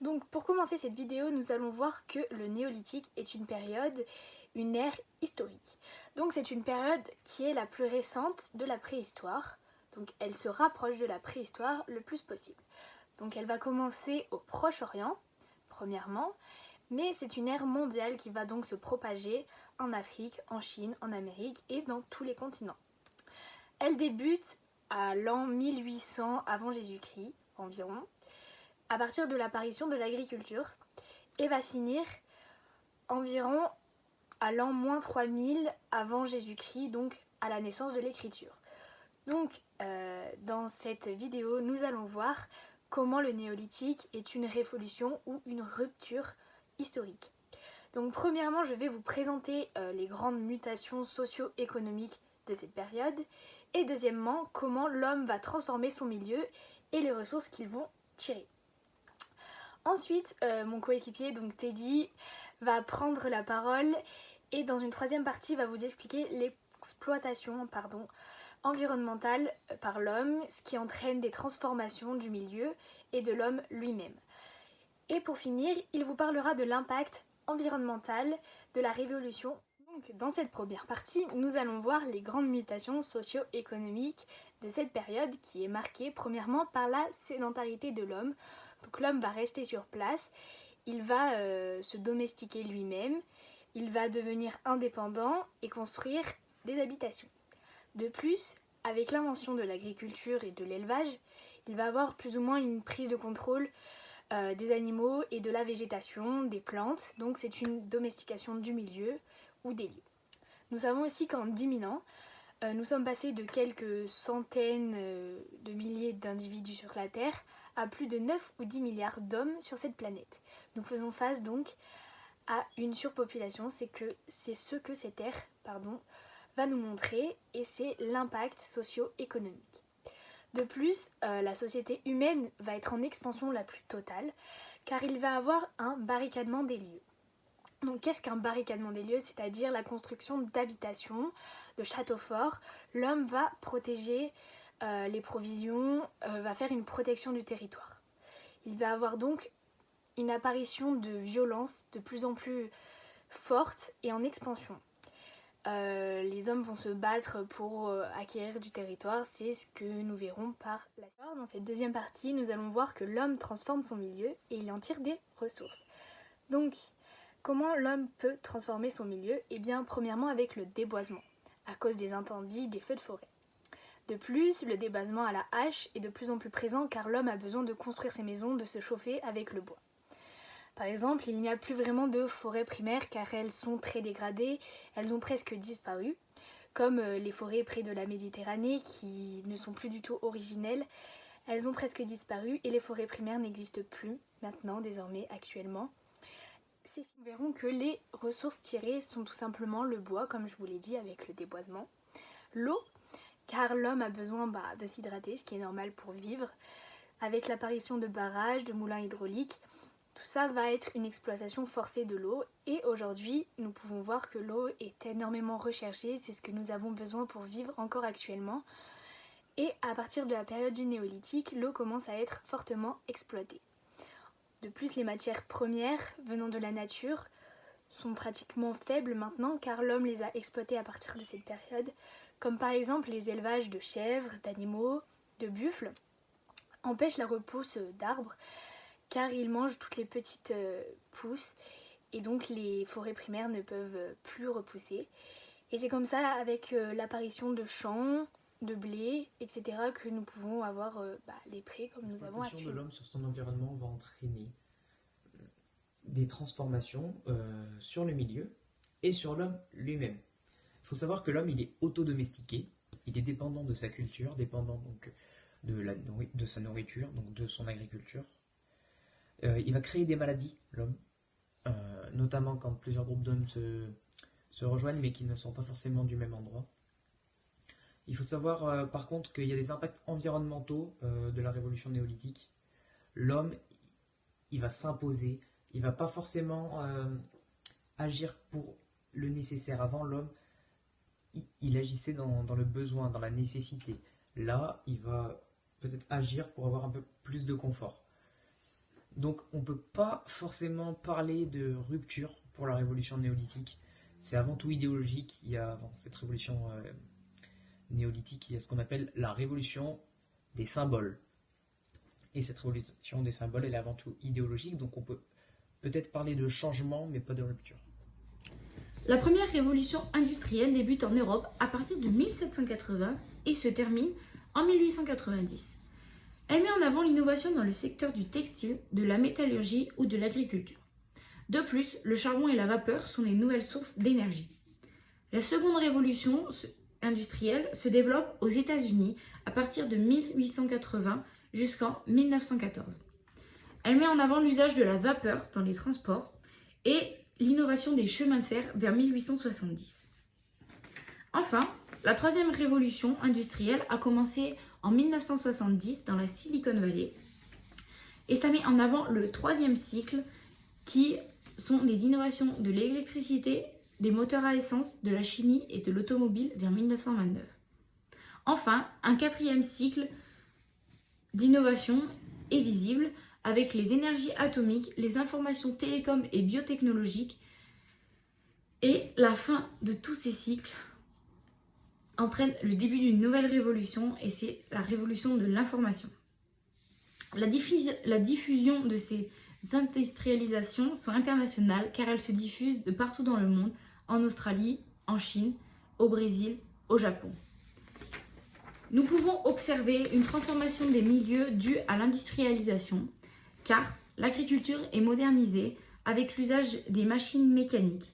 Donc pour commencer cette vidéo, nous allons voir que le néolithique est une période, une ère historique. Donc c'est une période qui est la plus récente de la préhistoire. Donc elle se rapproche de la préhistoire le plus possible. Donc elle va commencer au Proche-Orient, premièrement, mais c'est une ère mondiale qui va donc se propager en Afrique, en Chine, en Amérique et dans tous les continents. Elle débute à l'an 1800 avant Jésus-Christ environ, à partir de l'apparition de l'agriculture, et va finir environ à l'an moins 3000 avant Jésus-Christ, donc à la naissance de l'écriture. Donc dans cette vidéo, nous allons voir comment le néolithique est une révolution ou une rupture historique. Donc premièrement, je vais vous présenter les grandes mutations socio-économiques de cette période, et deuxièmement, comment l'homme va transformer son milieu et les ressources qu'ils vont tirer. Ensuite, mon coéquipier, donc Teddy, va prendre la parole et dans une troisième partie va vous expliquer l'exploitation environnementale par l'homme, ce qui entraîne des transformations du milieu et de l'homme lui-même. Et pour finir, il vous parlera de l'impact environnemental de la révolution. Donc, dans cette première partie, nous allons voir les grandes mutations socio-économiques de cette période qui est marquée premièrement par la sédentarité de l'homme. Donc l'homme va rester sur place, il va se domestiquer lui-même, il va devenir indépendant et construire des habitations. De plus, avec l'invention de l'agriculture et de l'élevage, il va avoir plus ou moins une prise de contrôle des animaux et de la végétation, des plantes, donc c'est une domestication du milieu ou des lieux. Nous savons aussi qu'en 10 000 ans, nous sommes passés de quelques centaines de milliers d'individus sur la Terre à plus de 9 ou 10 milliards d'hommes sur cette planète. Nous faisons face donc à une surpopulation, c'est ce que cette ère va nous montrer, et c'est l'impact socio-économique. De plus, la société humaine va être en expansion la plus totale, car il va avoir un barricadement des lieux. Donc qu'est-ce qu'un barricadement des lieux? C'est-à-dire la construction d'habitations, de châteaux forts. L'homme va protéger les provisions, va faire une protection du territoire. Il va avoir donc une apparition de violence de plus en plus forte et en expansion. Les hommes vont se battre pour acquérir du territoire, c'est ce que nous verrons par la suite. Dans cette deuxième partie, nous allons voir que l'homme transforme son milieu et il en tire des ressources. Donc, comment l'homme peut transformer son milieu? Eh bien, premièrement avec le déboisement, à cause des incendies, des feux de forêt. De plus, le déboisement à la hache est de plus en plus présent car l'homme a besoin de construire ses maisons, de se chauffer avec le bois. Par exemple, il n'y a plus vraiment de forêts primaires car elles sont très dégradées, elles ont presque disparu, comme les forêts près de la Méditerranée qui ne sont plus du tout originelles. Elles ont presque disparu et les forêts primaires n'existent plus maintenant, désormais, actuellement. Nous verrons que les ressources tirées sont tout simplement le bois, comme je vous l'ai dit, avec le déboisement, l'eau, car l'homme a besoin de s'hydrater, ce qui est normal pour vivre, avec l'apparition de barrages, de moulins hydrauliques. Tout ça va être une exploitation forcée de l'eau, et aujourd'hui nous pouvons voir que l'eau est énormément recherchée, c'est ce que nous avons besoin pour vivre encore actuellement. Et à partir de la période du néolithique, l'eau commence à être fortement exploitée. De plus, les matières premières venant de la nature sont pratiquement faibles maintenant car l'homme les a exploitées à partir de cette période, comme par exemple les élevages de chèvres, d'animaux, de buffles, empêchent la repousse d'arbres car ils mangent toutes les petites pousses et donc les forêts primaires ne peuvent plus repousser. Et c'est comme ça avec l'apparition de champs, de blé, etc. que nous pouvons avoir les prés comme nous avons L'exploitation de actuellement. l'homme sur son environnement va entraîner des transformations sur le milieu et sur l'homme lui-même. Il faut savoir que l'homme il est autodomestiqué, il est dépendant de sa culture, dépendant donc de sa nourriture, donc de son agriculture. Il va créer des maladies, l'homme, notamment quand plusieurs groupes d'hommes se rejoignent mais qui ne sont pas forcément du même endroit. Il faut savoir par contre qu'il y a des impacts environnementaux de la révolution néolithique. L'homme, il va s'imposer, il va pas forcément agir pour le nécessaire. Avant, l'homme, il agissait dans le besoin, dans la nécessité. Là, il va peut-être agir pour avoir un peu plus de confort. Donc on ne peut pas forcément parler de rupture pour la révolution néolithique. C'est avant tout idéologique. Il y a avant cette révolution néolithique, il y a ce qu'on appelle la révolution des symboles. Et cette révolution des symboles, elle est avant tout idéologique, donc on peut peut-être parler de changement, mais pas de rupture. La première révolution industrielle débute en Europe à partir de 1780 et se termine en 1890. Elle met en avant l'innovation dans le secteur du textile, de la métallurgie ou de l'agriculture. De plus, le charbon et la vapeur sont les nouvelles sources d'énergie. La seconde révolution industrielle se développe aux États-Unis à partir de 1880 jusqu'en 1914. Elle met en avant l'usage de la vapeur dans les transports et l'innovation des chemins de fer vers 1870. Enfin, la troisième révolution industrielle a commencé en 1970 dans la Silicon Valley et ça met en avant le troisième cycle qui sont les innovations de l'électricité, des moteurs à essence, de la chimie et de l'automobile vers 1929. Enfin, un quatrième cycle d'innovation est visible avec les énergies atomiques, les informations télécoms et biotechnologiques. Et la fin de tous ces cycles entraîne le début d'une nouvelle révolution et c'est la révolution de l'information. La diffusion de ces industrialisations sont internationales car elles se diffusent de partout dans le monde, en Australie, en Chine, au Brésil, au Japon. Nous pouvons observer une transformation des milieux due à l'industrialisation car l'agriculture est modernisée avec l'usage des machines mécaniques.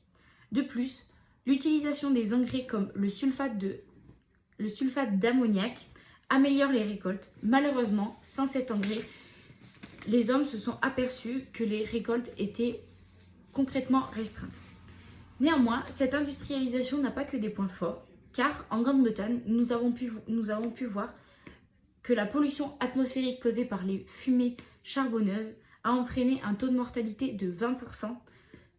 De plus, l'utilisation des engrais comme le sulfate d'ammoniac améliore les récoltes. Malheureusement, sans cet engrais, les hommes se sont aperçus que les récoltes étaient concrètement restreintes. Néanmoins, cette industrialisation n'a pas que des points forts, car en Grande-Bretagne, nous avons pu voir que la pollution atmosphérique causée par les fumées charbonneuses a entraîné un taux de mortalité de 20%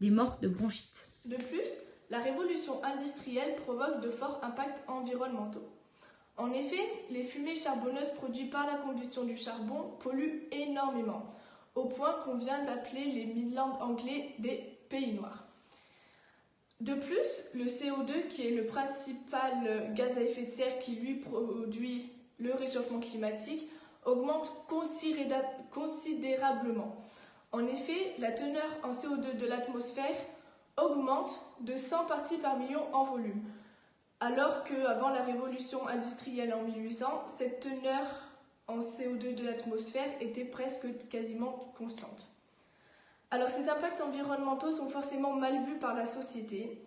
des morts de bronchite. De plus, la révolution industrielle provoque de forts impacts environnementaux. En effet, les fumées charbonneuses produites par la combustion du charbon polluent énormément, au point qu'on vient d'appeler les Midlands anglais des pays noirs. De plus, le CO2, qui est le principal gaz à effet de serre qui lui produit le réchauffement climatique, augmente considérablement. En effet, la teneur en CO2 de l'atmosphère augmente de 100 parties par million en volume, alors qu'avant la révolution industrielle en 1800, cette teneur en CO2 de l'atmosphère était presque quasiment constante. Alors ces impacts environnementaux sont forcément mal vus par la société,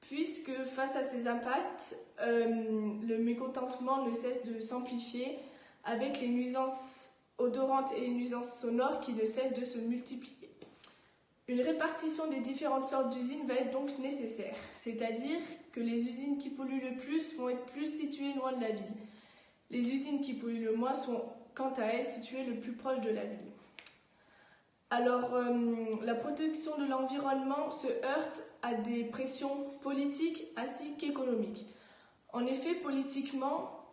puisque face à ces impacts, le mécontentement ne cesse de s'amplifier avec les nuisances odorantes et les nuisances sonores qui ne cessent de se multiplier. Une répartition des différentes sortes d'usines va être donc nécessaire, c'est-à-dire que les usines qui polluent le plus vont être plus situées loin de la ville. Les usines qui polluent le moins sont, quant à elles, situées le plus proche de la ville. Alors, la protection de l'environnement se heurte à des pressions politiques ainsi qu'économiques. En effet, politiquement,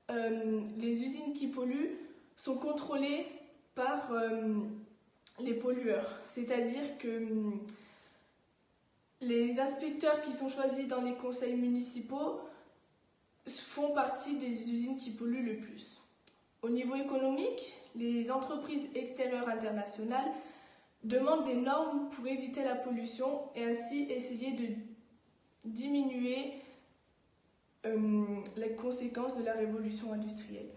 les usines qui polluent sont contrôlées par les pollueurs, c'est-à-dire que les inspecteurs qui sont choisis dans les conseils municipaux font partie des usines qui polluent le plus. Au niveau économique, les entreprises extérieures internationales demandent des normes pour éviter la pollution et ainsi essayer de diminuer les conséquences de la révolution industrielle.